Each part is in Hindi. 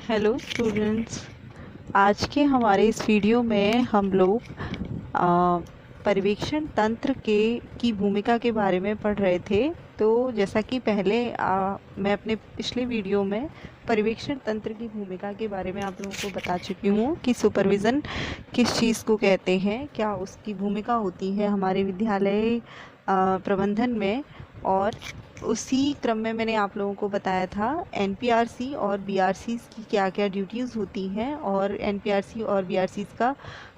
Hello students. आज के हमारे इस वीडियो में हम लोग आ, पर्यवेक्षण तंत्र के की भूमिका के बारे में पढ़ रहे थे। तो जैसा कि पहले मैं अपने पिछले वीडियो में पर्यवेक्षण तंत्र की भूमिका के बारे में आप लोगों को बता चुकी हूँ कि सुपरविज़न किस चीज़ को कहते हैं, क्या उसकी भूमिका होती है हमारे विद्यालय प्रबंधन में। और उसी क्रम में मैंने आप लोगों को बताया था एनपीआरसी और बीआरसी की क्या क्या ड्यूटीज़ होती हैं और एनपीआरसी और बीआरसी का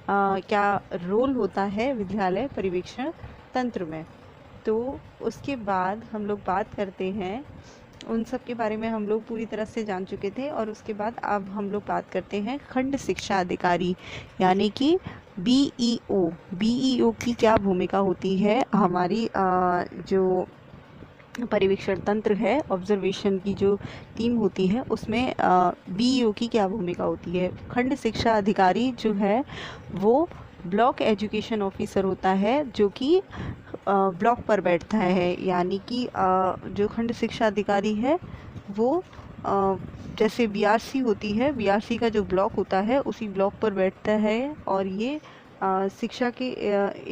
क्या रोल होता है विद्यालय पर्यवेक्षण तंत्र में। तो उसके बाद हम लोग बात करते हैं, उन सब के बारे में हम लोग पूरी तरह से जान चुके थे। और उसके बाद अब हम लोग बात करते हैं खंड शिक्षा अधिकारी यानी कि बीईओ। बीईओ की क्या भूमिका होती है हमारी जो पर्यवेक्षण तंत्र है, ऑब्जर्वेशन की जो टीम होती है, उसमें बीईओ की क्या भूमिका होती है। खंड शिक्षा अधिकारी जो है वो ब्लॉक एजुकेशन ऑफिसर होता है जो कि ब्लॉक पर बैठता है। यानी कि जो खंड शिक्षा अधिकारी है वो जैसे बीआरसी होती है, बीआरसी का जो ब्लॉक होता है उसी ब्लॉक पर बैठता है और ये शिक्षा के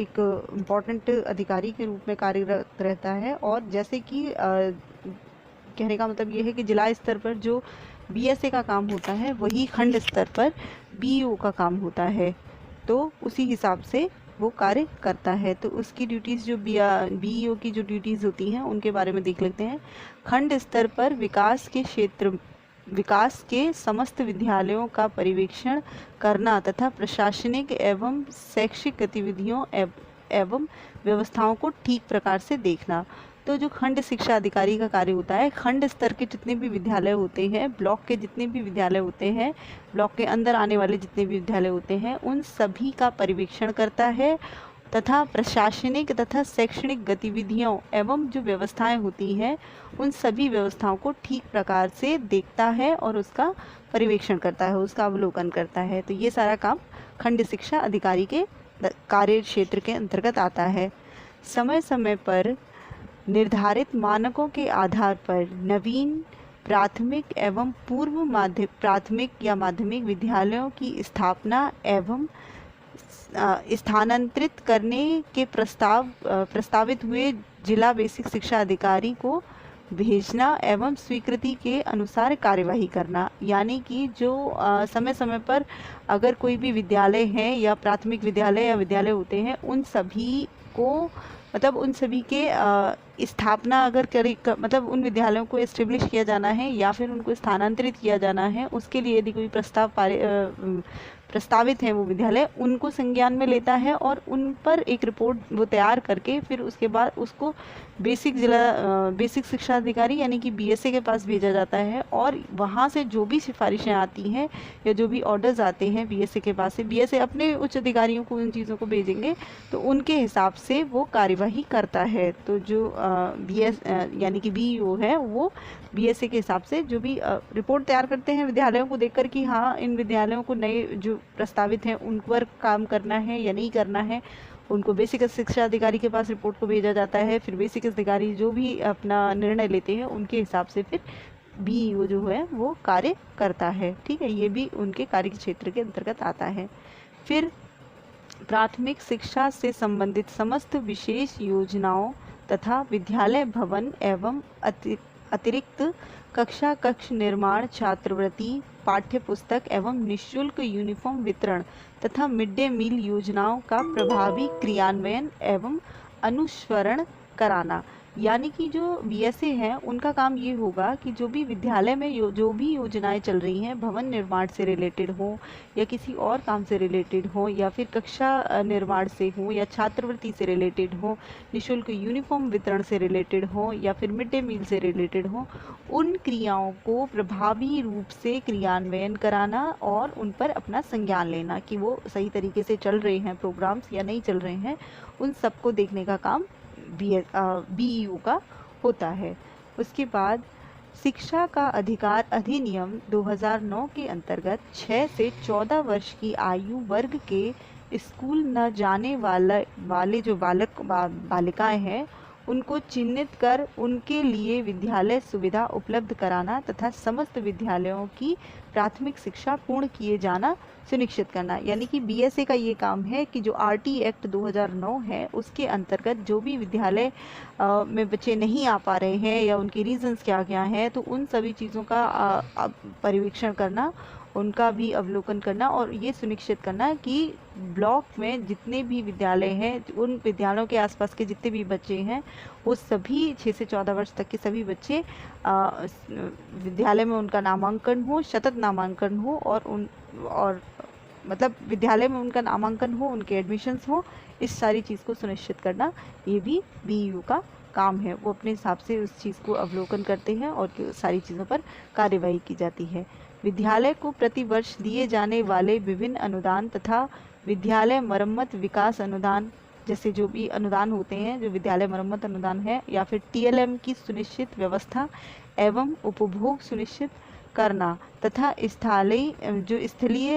एक इम्पॉर्टेंट अधिकारी के रूप में कार्यरत रहता है। और जैसे कि कहने का मतलब ये है कि जिला स्तर पर जो बीएसए का काम होता है वही खंड स्तर पर बीईओ का काम होता है, तो उसी हिसाब से वो कार्य करता है। तो उसकी ड्यूटीज़ जो बीईओ की जो ड्यूटीज़ होती हैं उनके बारे में देख लेते हैं। खंड स्तर पर विकास के समस्त विद्यालयों का पर्यवेक्षण करना तथा प्रशासनिक एवं शैक्षिक गतिविधियों एवं व्यवस्थाओं को ठीक प्रकार से देखना। तो जो खंड शिक्षा अधिकारी का कार्य होता है, खंड स्तर के जितने भी विद्यालय होते हैं, ब्लॉक के जितने भी विद्यालय होते हैं, ब्लॉक के अंदर आने वाले जितने भी विद्यालय होते हैं, उन सभी का पर्यवेक्षण करता है तथा प्रशासनिक तथा शैक्षणिक गतिविधियों एवं जो व्यवस्थाएं होती हैं उन सभी व्यवस्थाओं को ठीक प्रकार से देखता है और उसका पर्यवेक्षण करता है, उसका अवलोकन करता है। तो ये सारा काम खंड शिक्षा अधिकारी के कार्य क्षेत्र के अंतर्गत आता है। समय समय पर निर्धारित मानकों के आधार पर नवीन प्राथमिक एवं पूर्व प्राथमिक या माध्यमिक विद्यालयों की स्थापना एवं स्थानांतरित करने के प्रस्तावित हुए जिला बेसिक शिक्षा अधिकारी को भेजना एवं स्वीकृति के अनुसार कार्यवाही करना। यानी कि जो समय समय पर अगर कोई भी विद्यालय है या प्राथमिक विद्यालय या विद्यालय होते हैं उन सभी को मतलब उन सभी के स्थापना अगर करे मतलब उन विद्यालयों को एस्टेब्लिश किया जाना है या फिर उनको स्थानांतरित किया जाना है, उसके लिए यदि कोई प्रस्तावित है वो विद्यालय, उनको संज्ञान में लेता है और उन पर एक रिपोर्ट वो तैयार करके फिर उसके बाद उसको बेसिक शिक्षा अधिकारी यानी कि बीएसए के पास भेजा जाता है। और वहाँ से जो भी सिफारिशें आती हैं या जो भी ऑर्डर्स आते हैं बीएसए के पास से, बीएसए अपने उच्च अधिकारियों को उन चीज़ों को भेजेंगे तो उनके हिसाब से वो कार्यवाही करता है। तो जो यानी कि बीईओ है वो बीएसए के हिसाब से जो भी रिपोर्ट तैयार करते हैं विद्यालयों को देखकर कि हाँ इन विद्यालयों को नए जो प्रस्तावित हैं उन पर काम करना है या नहीं करना है, उनको बेसिक शिक्षा अधिकारी के पास रिपोर्ट को भेजा जाता है। फिर बेसिक अधिकारी जो भी अपना निर्णय लेते हैं उनके हिसाब से फिर बीईओ जो है वो कार्य करता है। ठीक है, ये भी उनके कार्य क्षेत्र के अंतर्गत आता है। फिर प्राथमिक शिक्षा से संबंधित समस्त विशेष योजनाओं तथा विद्यालय भवन एवं अतिरिक्त कक्ष निर्माण, छात्रवृत्ति, पाठ्य पुस्तक एवं निःशुल्क यूनिफॉर्म वितरण तथा मिड डे मील योजनाओं का प्रभावी क्रियान्वयन एवं अनुसरण कराना। यानी कि जो बीएसए हैं उनका काम ये होगा कि जो भी विद्यालय में जो भी योजनाएं चल रही हैं, भवन निर्माण से रिलेटेड हो या किसी और काम से रिलेटेड हो या फिर कक्षा निर्माण से हो या छात्रवृत्ति से रिलेटेड हो, निःशुल्क यूनिफॉर्म वितरण से रिलेटेड हो या फिर मिड डे मील से रिलेटेड हो, उन क्रियाओं को प्रभावी रूप से क्रियान्वयन कराना और उन पर अपना संज्ञान लेना कि वो सही तरीके से चल रहे हैं प्रोग्राम्स या नहीं चल रहे हैं, उन सबको देखने का काम बीईओ का होता है। उसके बाद शिक्षा का अधिकार अधिनियम 2009 के अंतर्गत 6 से 14 वर्ष की आयु वर्ग के स्कूल न जाने वाले जो बालिकाएं हैं उनको चिन्हित कर उनके लिए विद्यालय सुविधा उपलब्ध कराना तथा समस्त विद्यालयों की प्राथमिक शिक्षा पूर्ण किए जाना सुनिश्चित करना। यानी कि बीएसए का ये काम है कि जो आरटी एक्ट 2009 है उसके अंतर्गत जो भी विद्यालय में बच्चे नहीं आ पा रहे हैं या उनके रीजंस क्या क्या हैं, तो उन सभी चीज़ों का परीक्षण करना, उनका भी अवलोकन करना और ये सुनिश्चित करना कि ब्लॉक में जितने भी विद्यालय हैं, उन विद्यालयों के आसपास के जितने भी बच्चे हैं, वो सभी 6 से 14 वर्ष तक के सभी बच्चे विद्यालय में उनका नामांकन हो, शतत नामांकन हो और मतलब विद्यालय में उनका नामांकन हो, उनके एडमिशन्स हो, इस सारी चीज़ को सुनिश्चित करना ये भी बीईओ का काम है। वो अपने हिसाब से उस चीज़ को अवलोकन करते हैं और सारी चीज़ों पर कार्यवाही की जाती है। विद्यालय को प्रति वर्ष दिए जाने वाले विभिन्न अनुदान तथा विद्यालय मरम्मत विकास अनुदान, जैसे जो भी अनुदान होते हैं, जो विद्यालय मरम्मत अनुदान है या फिर टीएलएम की सुनिश्चित व्यवस्था एवं उपभोग सुनिश्चित करना तथा स्थलीय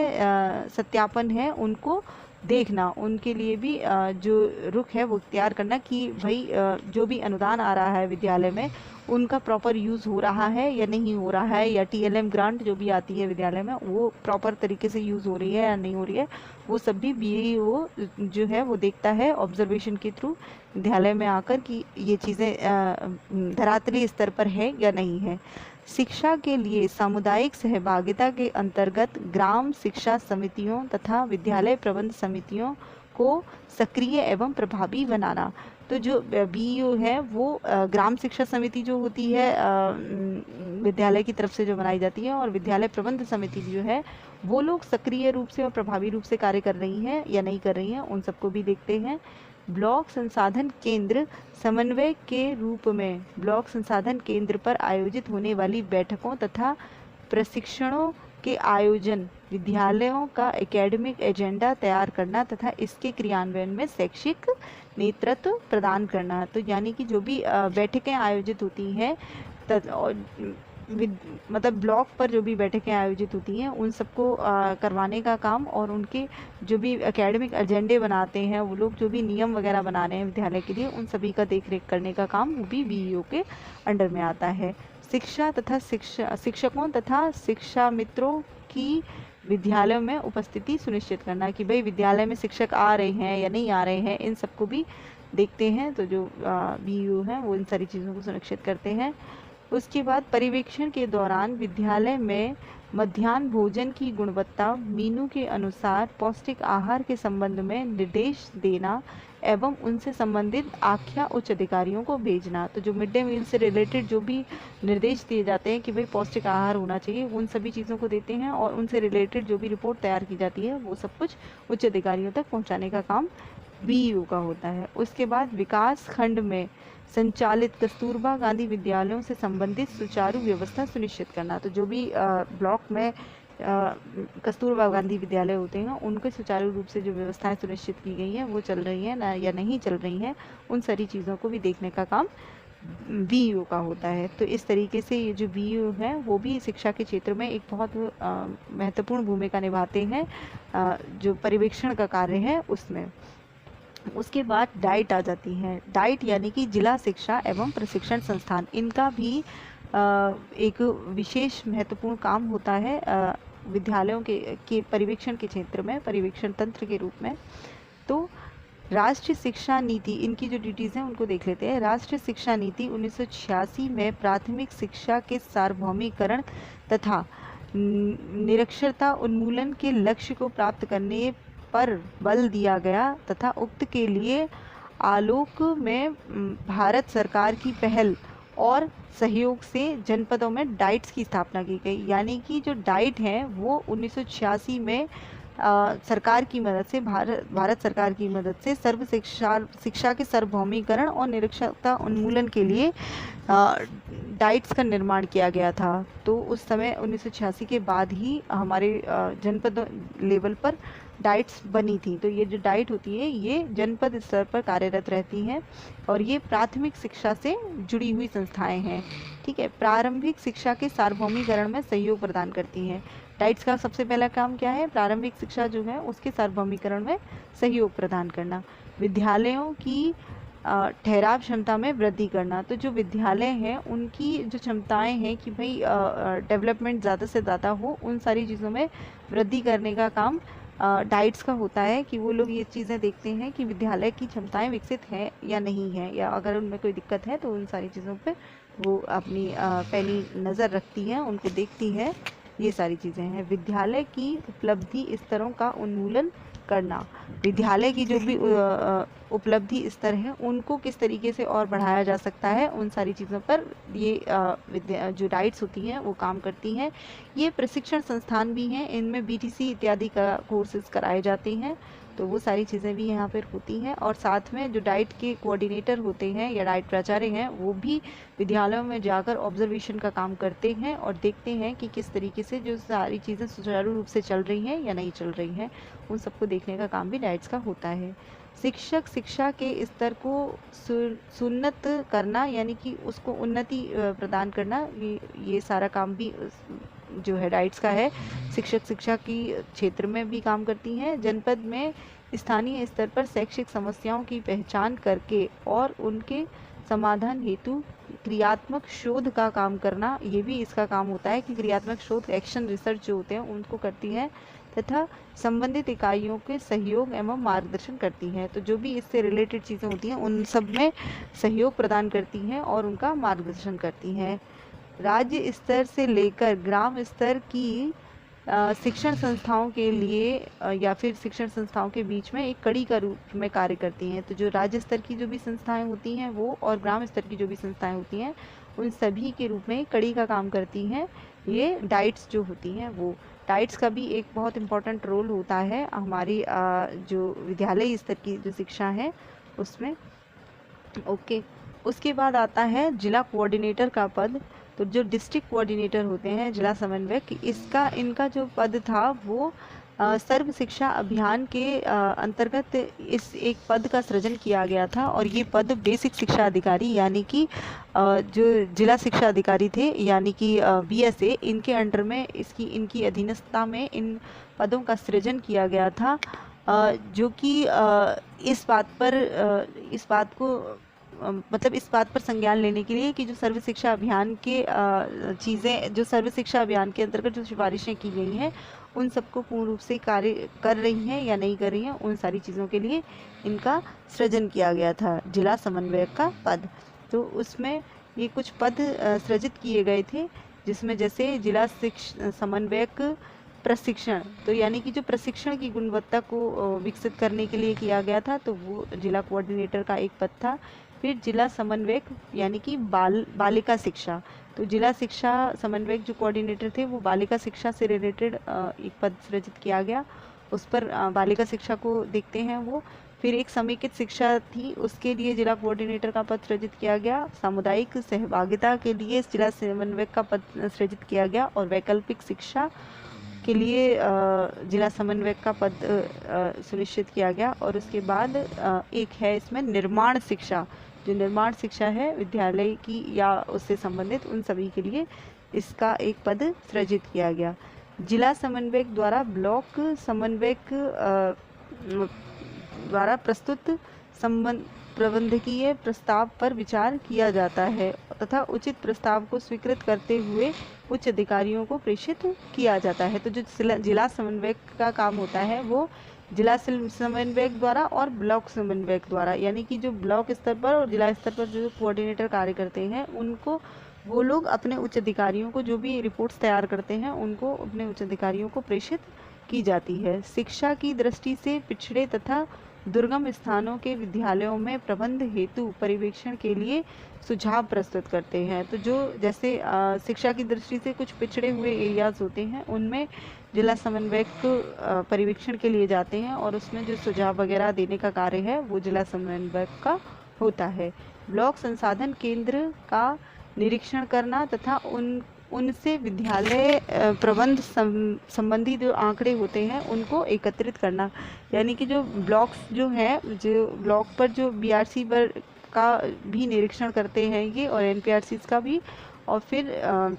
सत्यापन है उनको देखना, उनके लिए भी जो रुख है वो इख्तियार करना कि भाई जो भी अनुदान आ रहा है विद्यालय में उनका प्रॉपर यूज़ हो रहा है या नहीं हो रहा है, या टीएलएम ग्रांट जो भी आती है विद्यालय में वो प्रॉपर तरीके से यूज़ हो रही है या नहीं हो रही है, वो सब भी बीईओ जो है वो देखता है ऑब्जर्वेशन के थ्रू विद्यालय में आकर कि ये चीज़ें धरातली स्तर पर है या नहीं है। शिक्षा के लिए सामुदायिक सहभागिता के अंतर्गत ग्राम शिक्षा समितियों तथा विद्यालय प्रबंध समितियों को सक्रिय एवं प्रभावी बनाना। तो जो बीईओ है वो ग्राम शिक्षा समिति जो होती है विद्यालय की तरफ से जो बनाई जाती है, और विद्यालय प्रबंध समिति जो है वो लोग सक्रिय रूप से और प्रभावी रूप से कार्य कर रही हैं या नहीं कर रही हैं, उन सबको भी देखते हैं। ब्लॉक संसाधन केंद्र समन्वय के रूप में ब्लॉक संसाधन केंद्र पर आयोजित होने वाली बैठकों तथा प्रशिक्षणों के आयोजन, विद्यालयों का एकेडमिक एजेंडा तैयार करना तथा इसके क्रियान्वयन में शैक्षिक नेतृत्व प्रदान करना। तो यानी कि जो भी बैठकें आयोजित होती हैं मतलब ब्लॉक पर जो भी बैठकें आयोजित होती हैं उन सबको करवाने का काम, और उनके जो भी एकेडमिक एजेंडे बनाते हैं वो लोग, जो भी नियम वगैरह बना रहे हैं विद्यालय के लिए, उन सभी का देख रेख करने का काम वो भी बीईओ के अंडर में आता है। शिक्षा तथा शिक्षकों तथा शिक्षा मित्रों की विद्यालयों में उपस्थिति सुनिश्चित करना कि भाई विद्यालय में शिक्षक आ रहे हैं या नहीं आ रहे हैं, इन सबको भी देखते हैं। तो जो बीईओ हैं वो इन सारी चीज़ों को सुनिश्चित करते हैं। उसके बाद पर्यवेक्षण के दौरान विद्यालय में मध्याह्न भोजन की गुणवत्ता मीनू के अनुसार पौष्टिक आहार के संबंध में निर्देश देना एवं उनसे संबंधित आख्या उच्च अधिकारियों को भेजना। तो जो मिड डे मील से रिलेटेड जो भी निर्देश दिए जाते हैं कि भाई पौष्टिक आहार होना चाहिए, उन सभी चीज़ों को देते हैं और उनसे रिलेटेड जो भी रिपोर्ट तैयार की जाती है वो सब कुछ उच्च अधिकारियों तक पहुँचाने का काम बीईओ का होता है। उसके बाद विकास खंड में संचालित कस्तूरबा गांधी विद्यालयों से संबंधित सुचारू व्यवस्था सुनिश्चित करना। तो जो भी ब्लॉक में कस्तूरबा गांधी विद्यालय होते हैं उनके सुचारू रूप से जो व्यवस्थाएं सुनिश्चित की गई हैं वो चल रही हैं ना या नहीं चल रही हैं, उन सारी चीज़ों को भी देखने का काम बीईओ का होता है। तो इस तरीके से ये जो बीईओ है वो भी शिक्षा के क्षेत्र में एक बहुत महत्वपूर्ण भूमिका निभाते हैं जो पर्यवेक्षण का कार्य है उसमें। उसके बाद डाइट आ जाती है। डाइट यानी कि जिला शिक्षा एवं प्रशिक्षण संस्थान, इनका भी एक विशेष महत्वपूर्ण काम होता है विद्यालयों के पर्यवेक्षण के क्षेत्र में, पर्यवेक्षण तंत्र के रूप में। तो राष्ट्रीय शिक्षा नीति, इनकी जो ड्यूटीज़ हैं उनको देख लेते हैं। राष्ट्रीय शिक्षा नीति 1986 में प्राथमिक शिक्षा के सार्वभौमिकरण तथा निरक्षरता उन्मूलन के लक्ष्य को प्राप्त करने पर बल दिया गया तथा उक्त के लिए आलोक में भारत सरकार की पहल और सहयोग से जनपदों में डाइट्स की स्थापना की गई। यानी कि जो डाइट है वो 1986 में सरकार की मदद से, भारत सरकार की मदद से सर्व शिक्षा के सार्वभौमिकरण और निरक्षरता उन्मूलन के लिए डाइट्स का निर्माण किया गया था। तो उस समय 1986 के बाद ही हमारे जनपद लेवल पर डाइट्स बनी थी। तो ये जो डाइट होती है ये जनपद स्तर पर कार्यरत रहती हैं और ये प्राथमिक शिक्षा से जुड़ी हुई संस्थाएं हैं। ठीक है, प्रारंभिक शिक्षा के सार्वभौमिकरण में सहयोग प्रदान करती हैं। डाइट्स का सबसे पहला काम क्या है? प्रारंभिक शिक्षा जो है उसके सार्वभौमिकरण में सहयोग प्रदान करना। विद्यालयों की ठहराव क्षमता में वृद्धि करना। तो जो विद्यालय हैं उनकी जो क्षमताएं हैं कि भाई डेवलपमेंट ज़्यादा से ज़्यादा हो, उन सारी चीज़ों में वृद्धि करने का काम डाइट्स का होता है कि वो लोग ये चीज़ें देखते हैं कि विद्यालय की क्षमताएं विकसित हैं या नहीं है, या अगर उनमें कोई दिक्कत है तो उन सारी चीज़ों पे वो अपनी पहली नज़र रखती है, उनको देखती है। ये सारी चीज़ें हैं। विद्यालय की उपलब्धि स्तरों का उन्मूलन करना, विद्यालय की जो भी उपलब्धि स्तर है उनको किस तरीके से और बढ़ाया जा सकता है, उन सारी चीज़ों पर ये जो डाइट्स होती हैं वो काम करती हैं। ये प्रशिक्षण संस्थान भी हैं, इनमें बीटीसी इत्यादि का कोर्सेज कराए जाते हैं, तो वो सारी चीज़ें भी यहाँ पर होती हैं। और साथ में जो डाइट के कोऑर्डिनेटर होते हैं या डाइट प्राचार्य हैं, वो भी विद्यालयों में जाकर ऑब्जर्वेशन का काम करते हैं और देखते हैं कि किस तरीके से जो सारी चीज़ें सुचारू रूप से चल रही हैं या नहीं चल रही हैं, उन सबको देखने का काम भी डाइट्स का होता है। शिक्षक शिक्षा के स्तर को सुन्नत करना, यानी कि उसको उन्नति प्रदान करना, ये सारा काम भी जो है डाइट्स का है। शिक्षक शिक्षा की क्षेत्र में भी काम करती हैं। जनपद में स्थानीय स्तर पर शैक्षिक समस्याओं की पहचान करके और उनके समाधान हेतु क्रियात्मक शोध का काम करना, ये भी इसका काम होता है कि क्रियात्मक शोध एक्शन रिसर्च जो होते हैं उनको करती है तथा संबंधित इकाइयों के सहयोग एवं मार्गदर्शन करती हैं। तो जो भी इससे रिलेटेड चीज़ें होती हैं उन सब में सहयोग प्रदान करती हैं और उनका मार्गदर्शन करती हैं। राज्य स्तर से लेकर ग्राम स्तर की शिक्षण संस्थाओं के लिए या फिर शिक्षण संस्थाओं के बीच में एक कड़ी का रूप में कार्य करती हैं। तो जो राज्य स्तर की जो भी संस्थाएं होती हैं वो और ग्राम स्तर की जो भी संस्थाएं होती हैं उन सभी के रूप में कड़ी का काम करती हैं। ये डाइट्स जो होती हैं वो डाइट्स का भी एक बहुत इम्पोर्टेंट रोल होता है हमारी जो विद्यालय स्तर की जो शिक्षा है उसमें। ओके, उसके बाद आता है जिला कोऑर्डिनेटर का पद। तो जो डिस्ट्रिक्ट कोऑर्डिनेटर होते हैं, जिला समन्वयक, इनका जो पद था वो सर्व शिक्षा अभियान के अंतर्गत इस एक पद का सृजन किया गया था। और ये पद बेसिक शिक्षा अधिकारी यानी कि जो जिला शिक्षा अधिकारी थे यानी कि BSA, इनके अंडर में इनकी अधीनस्थता में इन पदों का सृजन किया गया था, जो कि इस बात पर संज्ञान लेने के लिए कि जो सर्व शिक्षा अभियान के चीज़ें जो सर्व शिक्षा अभियान के अंतर्गत जो सिफारिशें की गई हैं उन सबको पूर्ण रूप से कार्य कर रही हैं या नहीं कर रही हैं, उन सारी चीज़ों के लिए इनका सृजन किया गया था जिला समन्वयक का पद। तो उसमें ये कुछ पद सृजित किए गए थे, जिसमें जैसे जिला समन्वयक प्रशिक्षण, तो यानी कि जो प्रशिक्षण की गुणवत्ता को विकसित करने के लिए किया गया था, तो वो जिला कोऑर्डिनेटर का एक पद था। फिर जिला समन्वयक यानी कि बालिका शिक्षा, तो जिला शिक्षा समन्वयक जो कोऑर्डिनेटर थे वो बालिका शिक्षा से रिलेटेड एक पद सृजित किया गया, उस पर बालिका शिक्षा को देखते हैं वो। फिर एक समेकित शिक्षा थी, उसके लिए जिला कोऑर्डिनेटर का पद सृजित किया गया। सामुदायिक सहभागिता के लिए जिला समन्वयक का पद सृजित किया गया। और वैकल्पिक शिक्षा के लिए जिला समन्वयक का पद सुनिश्चित किया गया। और उसके बाद एक है इसमें निर्माण शिक्षा, जो निर्माण शिक्षा है विद्यालय की या उससे संबंधित उन सभी के लिए इसका एक पद सृजित किया गया। जिला समन्वयक द्वारा ब्लॉक समन्वयक द्वारा प्रस्तुत प्रबंधकीय प्रस्ताव पर विचार किया जाता है तथा उचित प्रस्ताव को स्वीकृत करते हुए उच्च अधिकारियों को प्रेषित किया जाता है। तो जो जिला समन्वयक का काम होता है वो जिला समन्वयक द्वारा और ब्लॉक समन्वयक द्वारा, यानी कि जो ब्लॉक स्तर पर और जिला स्तर पर जो कोऑर्डिनेटर कार्य करते हैं उनको वो लोग अपने उच्च अधिकारियों को जो भी रिपोर्ट्स तैयार करते हैं उनको अपने उच्च अधिकारियों को प्रेषित की जाती है। शिक्षा की दृष्टि से पिछड़े तथा दुर्गम स्थानों के विद्यालयों में प्रबंध हेतु पर्यवेक्षण के लिए सुझाव प्रस्तुत करते हैं। तो जो जैसे शिक्षा की दृष्टि से कुछ पिछड़े हुए एरियाज होते हैं उनमें जिला समन्वयक पर्यवेक्षण के लिए जाते हैं और उसमें जो सुझाव वगैरह देने का कार्य है वो जिला समन्वयक का होता है। ब्लॉक संसाधन केंद्र का निरीक्षण करना तथा उनसे विद्यालय प्रबंध संबंधी जो आंकड़े होते हैं उनको एकत्रित करना, यानी कि जो ब्लॉक्स जो हैं, जो ब्लॉक पर जो BRC पर का भी निरीक्षण करते हैं ये और NPRCs का भी, और फिर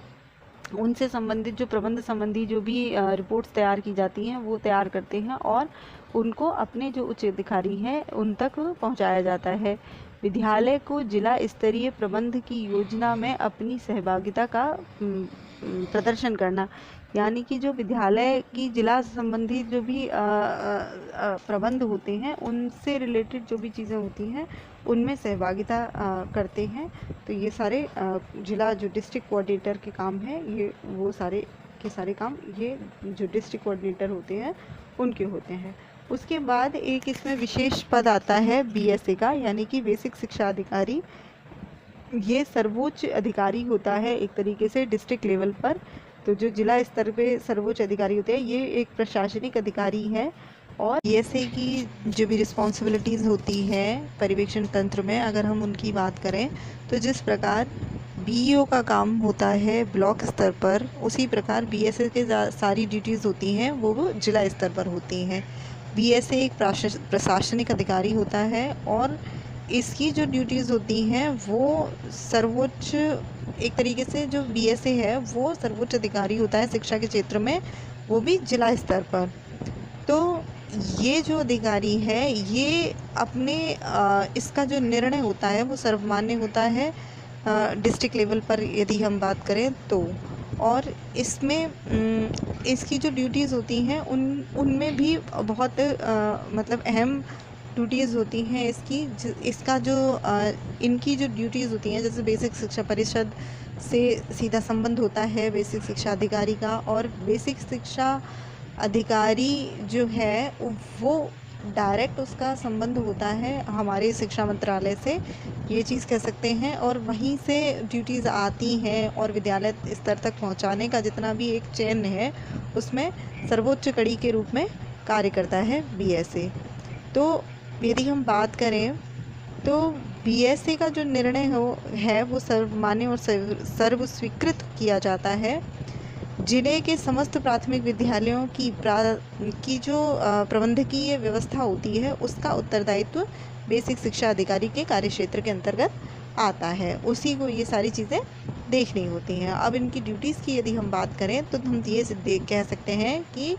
उनसे संबंधित जो प्रबंध संबंधी जो भी रिपोर्ट्स तैयार की जाती हैं वो तैयार करते हैं और उनको अपने जो उच्च अधिकारी हैं उन तक पहुंचाया जाता है। विद्यालय को जिला स्तरीय प्रबंध की योजना में अपनी सहभागिता का प्रदर्शन करना। यानी कि जो विद्यालय की जिला संबंधी जो भी प्रबंध होते हैं, उनसे रिलेटेड जो भी चीज़ें होती हैं उनमें सहभागिता करते हैं। तो ये सारे जिला जो डिस्ट्रिक्ट कोऑर्डिनेटर के काम हैं, ये वो सारे के सारे काम ये जो डिस्ट्रिक्ट कोऑर्डिनेटर होते हैं उनके होते हैं। उसके बाद एक इसमें विशेष पद आता है बीएसए का, यानी कि बेसिक शिक्षा अधिकारी। ये सर्वोच्च अधिकारी होता है एक तरीके से डिस्ट्रिक्ट लेवल पर। तो जो जिला स्तर पे सर्वोच्च अधिकारी होते हैं, ये एक प्रशासनिक अधिकारी है। और बीएसए की जो भी रिस्पॉन्सिबिलिटीज़ होती हैं पर्यवेक्षण तंत्र में, अगर हम उनकी बात करें तो जिस प्रकार बीईओ का काम होता है ब्लॉक स्तर पर, उसी प्रकार बीएसए के सारी ड्यूटीज़ होती हैं वो जिला स्तर पर होती हैं। बीएसए एक प्रशासनिक अधिकारी होता है और इसकी जो ड्यूटीज़ होती हैं वो सर्वोच्च, एक तरीके से जो बीएसए है वो सर्वोच्च अधिकारी होता है शिक्षा के क्षेत्र में, वो भी जिला स्तर पर। तो ये जो अधिकारी है ये अपने इसका जो निर्णय होता है वो सर्वमान्य होता है डिस्ट्रिक्ट लेवल पर यदि हम बात करें तो। और इसमें इसकी जो ड्यूटीज़ होती हैं उनमें भी बहुत मतलब अहम ड्यूटीज़ होती हैं इसका जो इनकी जो ड्यूटीज़ होती हैं, जैसे बेसिक शिक्षा परिषद से सीधा संबंध होता है बेसिक शिक्षा अधिकारी का। और बेसिक शिक्षा अधिकारी जो है वो डायरेक्ट उसका संबंध होता है हमारे शिक्षा मंत्रालय से, ये चीज़ कह सकते हैं। और वहीं से ड्यूटीज़ आती हैं और विद्यालय स्तर तक पहुंचाने का जितना भी एक चेन है उसमें सर्वोच्च कड़ी के रूप में कार्य करता है बीएसए। तो यदि हम बात करें तो बीएसए का जो निर्णय है वो सर्वमान्य और सर्व स्वीकृत किया जाता है। जिले के समस्त प्राथमिक विद्यालयों की जो प्रबंधकीय व्यवस्था होती है उसका उत्तरदायित्व बेसिक शिक्षा अधिकारी के कार्यक्षेत्र के अंतर्गत आता है, उसी को ये सारी चीज़ें देखनी होती हैं। अब इनकी ड्यूटीज़ की यदि हम बात करें तो हम ये कह सकते हैं कि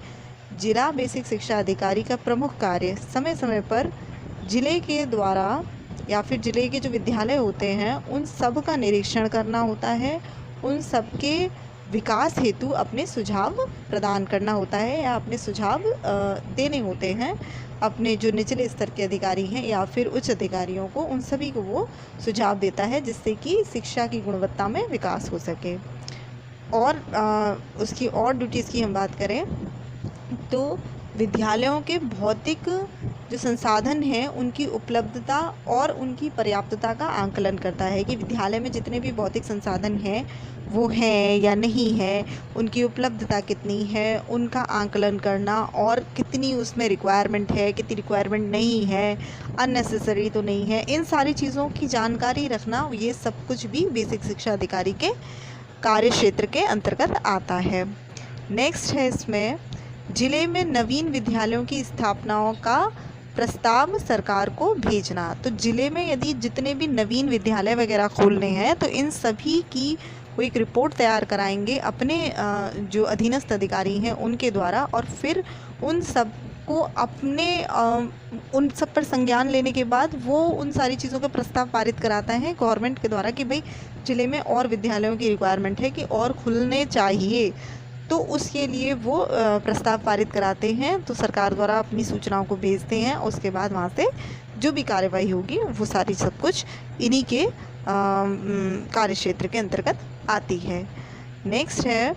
जिला बेसिक शिक्षा अधिकारी का प्रमुख कार्य समय समय पर जिले के द्वारा या फिर जिले के जो विद्यालय होते हैं उन सब का निरीक्षण करना होता है, उन सब के विकास हेतु अपने सुझाव प्रदान करना होता है या अपने सुझाव देने होते हैं अपने जो निचले स्तर के अधिकारी हैं या फिर उच्च अधिकारियों को, उन सभी को वो सुझाव देता है जिससे कि शिक्षा की गुणवत्ता में विकास हो सके। और उसकी और ड्यूटीज़ की हम बात करें तो विद्यालयों के भौतिक जो संसाधन हैं उनकी उपलब्धता और उनकी पर्याप्तता का आंकलन करता है कि विद्यालय में जितने भी भौतिक संसाधन हैं वो हैं या नहीं है, उनकी उपलब्धता कितनी है, उनका आंकलन करना और कितनी उसमें रिक्वायरमेंट है, कितनी रिक्वायरमेंट नहीं है, अननेसेसरी तो नहीं है, इन सारी चीज़ों की जानकारी रखना, ये सब कुछ भी बेसिक शिक्षा अधिकारी के कार्य क्षेत्र के अंतर्गत आता है। नेक्स्ट है इसमें जिले में नवीन विद्यालयों की स्थापनाओं का प्रस्ताव सरकार को भेजना। तो जिले में यदि जितने भी नवीन विद्यालय वगैरह खोलने हैं तो इन सभी की वो एक रिपोर्ट तैयार कराएंगे अपने जो अधीनस्थ अधिकारी हैं उनके द्वारा, और फिर उन सब को अपने उन सब पर संज्ञान लेने के बाद वो उन सारी चीज़ों का प्रस्ताव पारित कराता है गवर्नमेंट के द्वारा कि भाई ज़िले में और विद्यालयों की रिक्वायरमेंट है कि और खुलने चाहिए, तो उसके लिए वो प्रस्ताव पारित कराते हैं। तो सरकार द्वारा अपनी सूचनाओं को भेजते हैं, उसके बाद वहाँ से जो भी कार्यवाही होगी वो सारी सब कुछ इन्हीं के कार्य क्षेत्र के अंतर्गत आती है। नेक्स्ट है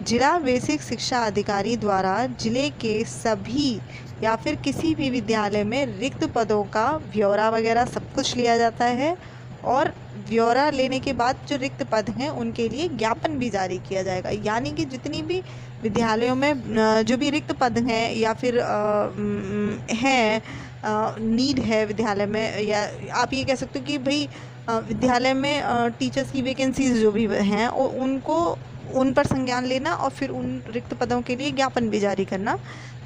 जिला बेसिक शिक्षा अधिकारी द्वारा जिले के सभी या फिर किसी भी विद्यालय में रिक्त पदों का ब्यौरा वगैरह सब कुछ लिया जाता है, और ब्यौरा लेने के बाद जो रिक्त पद हैं उनके लिए ज्ञापन भी जारी किया जाएगा। यानी कि जितनी भी विद्यालयों में जो भी रिक्त पद हैं या फिर हैं नीड है विद्यालय में, या आप ये कह सकते हो कि भाई विद्यालय में टीचर्स की वैकेंसीज जो भी हैं उनको उन पर संज्ञान लेना और फिर उन रिक्त पदों के लिए ज्ञापन भी जारी करना,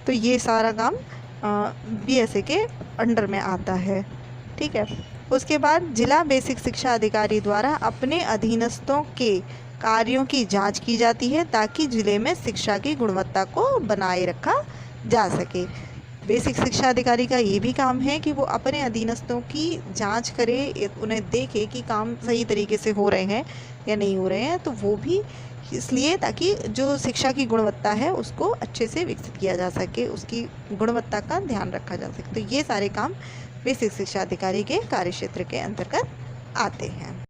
तो ये सारा काम बीएसए के अंडर में आता है। ठीक है। उसके बाद जिला बेसिक शिक्षा अधिकारी द्वारा अपने अधीनस्थों के कार्यों की जांच की जाती है ताकि जिले में शिक्षा की गुणवत्ता को बनाए रखा जा सके। बेसिक शिक्षा अधिकारी का ये भी काम है कि वो अपने अधीनस्थों की जांच करे, उन्हें देखे कि काम सही तरीके से हो रहे हैं या नहीं हो रहे हैं। तो वो भी इसलिए ताकि जो शिक्षा की गुणवत्ता है उसको अच्छे से विकसित किया जा सके, उसकी गुणवत्ता का ध्यान रखा जा सके। तो ये सारे काम बेसिक शिक्षा अधिकारी के कार्यक्षेत्र के अंतर्गत आते हैं।